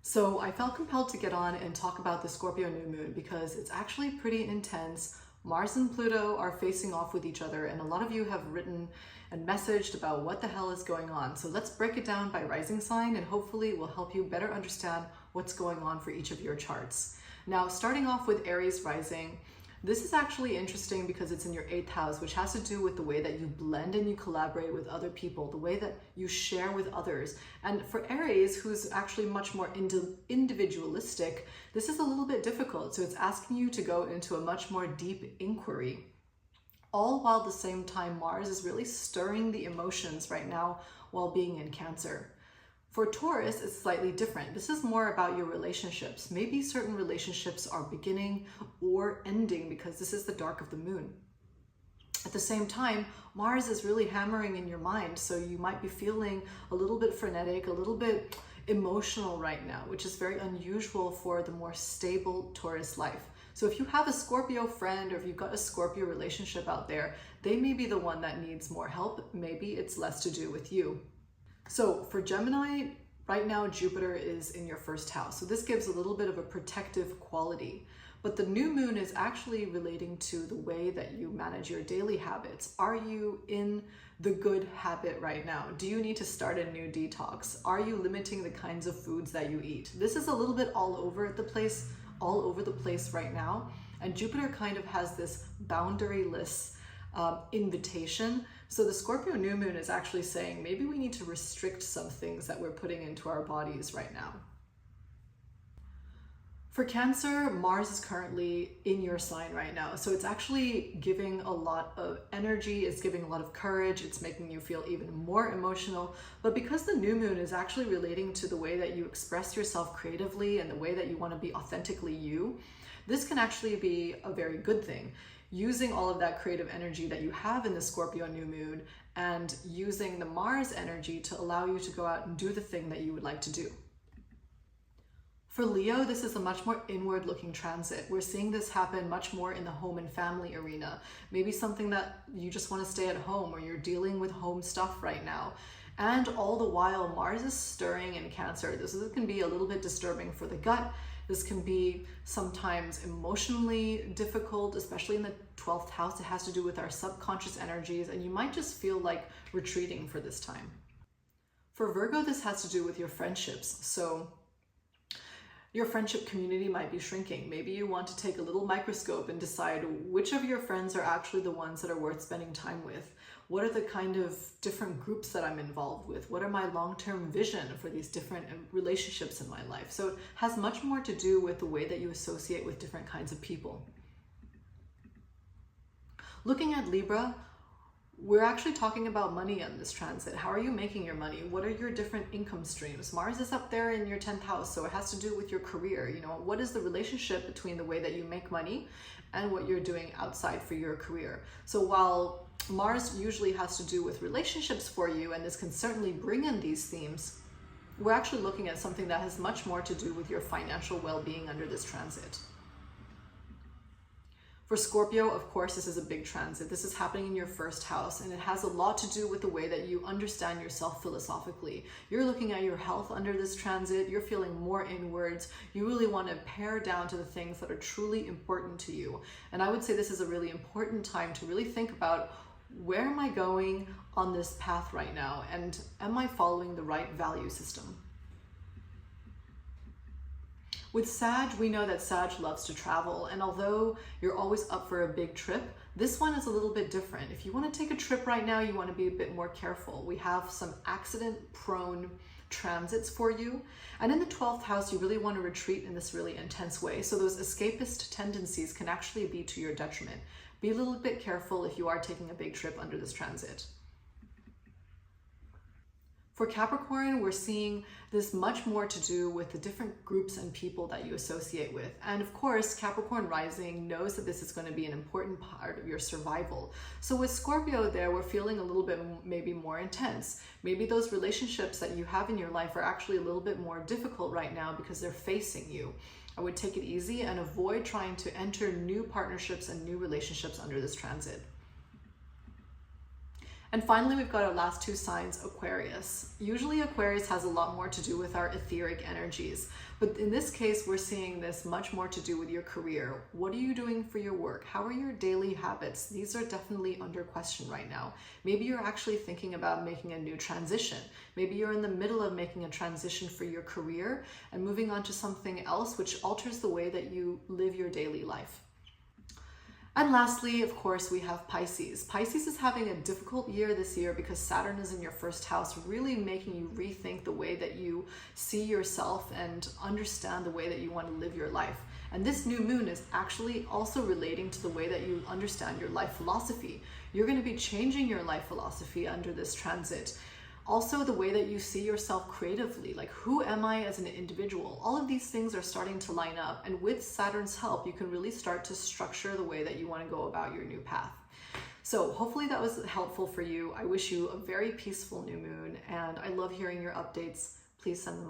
So I felt compelled to get on and talk about the Scorpio new moon because it's actually pretty intense. Mars and Pluto are facing off with each other, and a lot of you have written and messaged about what the hell is going on. So let's break it down by rising sign, and hopefully it will help you better understand what's going on for each of your charts. Now, starting off with Aries rising, this is actually interesting because it's in your 8th house, which has to do with the way that you blend and you collaborate with other people, the way that you share with others. And for Aries, who's actually much more individualistic, this is a little bit difficult. So it's asking you to go into a much more deep inquiry. All while at the same time, Mars is really stirring the emotions right now while being in Cancer. For Taurus, it's slightly different. This is more about your relationships. Maybe certain relationships are beginning or ending because this is the dark of the moon. At the same time, Mars is really hammering in your mind, so you might be feeling a little bit frenetic, a little bit emotional right now, which is very unusual for the more stable Taurus life. So if you have a Scorpio friend or if you've got a Scorpio relationship out there, they may be the one that needs more help. Maybe it's less to do with you. So for Gemini, right now Jupiter is in your 1st house. So this gives a little bit of a protective quality. But the new moon is actually relating to the way that you manage your daily habits. Are you in the good habit right now? Do you need to start a new detox? Are you limiting the kinds of foods that you eat? This is a little bit all over the place right now. And Jupiter kind of has this boundaryless invitation. So the Scorpio new moon is actually saying maybe we need to restrict some things that we're putting into our bodies right now. For Cancer, Mars is currently in your sign right now. So it's actually giving a lot of energy, it's giving a lot of courage, it's making you feel even more emotional. But because the new moon is actually relating to the way that you express yourself creatively and the way that you want to be authentically you, this can actually be a very good thing. Using all of that creative energy that you have in the Scorpio new moon and using the Mars energy to allow you to go out and do the thing that you would like to do. For Leo, this is a much more inward looking transit. We're seeing this happen much more in the home and family arena. Maybe something that you just want to stay at home or you're dealing with home stuff right now. And all the while, Mars is stirring in Cancer. This can be a little bit disturbing for the gut. This can be sometimes emotionally difficult, especially in the 12th house. It has to do with our subconscious energies, and you might just feel like retreating for this time. For Virgo, this has to do with your friendships. So your friendship community might be shrinking. Maybe you want to take a little microscope and decide which of your friends are actually the ones that are worth spending time with. What are the kind of different groups that I'm involved with? What are my long-term vision for these different relationships in my life? So it has much more to do with the way that you associate with different kinds of people. Looking at Libra, we're actually talking about money on this transit. How are you making your money? What are your different income streams? Mars is up there in your 10th house, so it has to do with your career. You know, what is the relationship between the way that you make money and what you're doing outside for your career? So while Mars usually has to do with relationships for you, and this can certainly bring in these themes, we're actually looking at something that has much more to do with your financial well-being under this transit. For Scorpio, of course, this is a big transit. This is happening in your 1st house, and it has a lot to do with the way that you understand yourself philosophically. You're looking at your health under this transit. You're feeling more inwards. You really want to pare down to the things that are truly important to you. And I would say this is a really important time to really think about, where am I going on this path right now? And am I following the right value system? With Sag, we know that Sag loves to travel, and although you're always up for a big trip, this one is a little bit different. If you want to take a trip right now, you want to be a bit more careful. We have some accident-prone transits for you, and in the 12th house, you really want to retreat in this really intense way. So those escapist tendencies can actually be to your detriment. Be a little bit careful if you are taking a big trip under this transit. For Capricorn, we're seeing this much more to do with the different groups and people that you associate with. And of course, Capricorn rising knows that this is going to be an important part of your survival. So with Scorpio there, we're feeling a little bit maybe more intense. Maybe those relationships that you have in your life are actually a little bit more difficult right now because they're facing you. I would take it easy and avoid trying to enter new partnerships and new relationships under this transit. And finally, we've got our last two signs, Aquarius. Usually Aquarius has a lot more to do with our etheric energies, but in this case, we're seeing this much more to do with your career. What are you doing for your work? How are your daily habits? These are definitely under question right now. Maybe you're actually thinking about making a new transition. Maybe you're in the middle of making a transition for your career and moving on to something else which alters the way that you live your daily life. And lastly, of course, we have Pisces. Pisces is having a difficult year this year because Saturn is in your first house, really making you rethink the way that you see yourself and understand the way that you want to live your life. And this new moon is actually also relating to the way that you understand your life philosophy. You're going to be changing your life philosophy under this transit. Also, the way that you see yourself creatively, like who am I as an individual? All of these things are starting to line up, and with Saturn's help, you can really start to structure the way that you want to go about your new path. So hopefully that was helpful for you. I wish you a very peaceful new moon, and I love hearing your updates. Please send them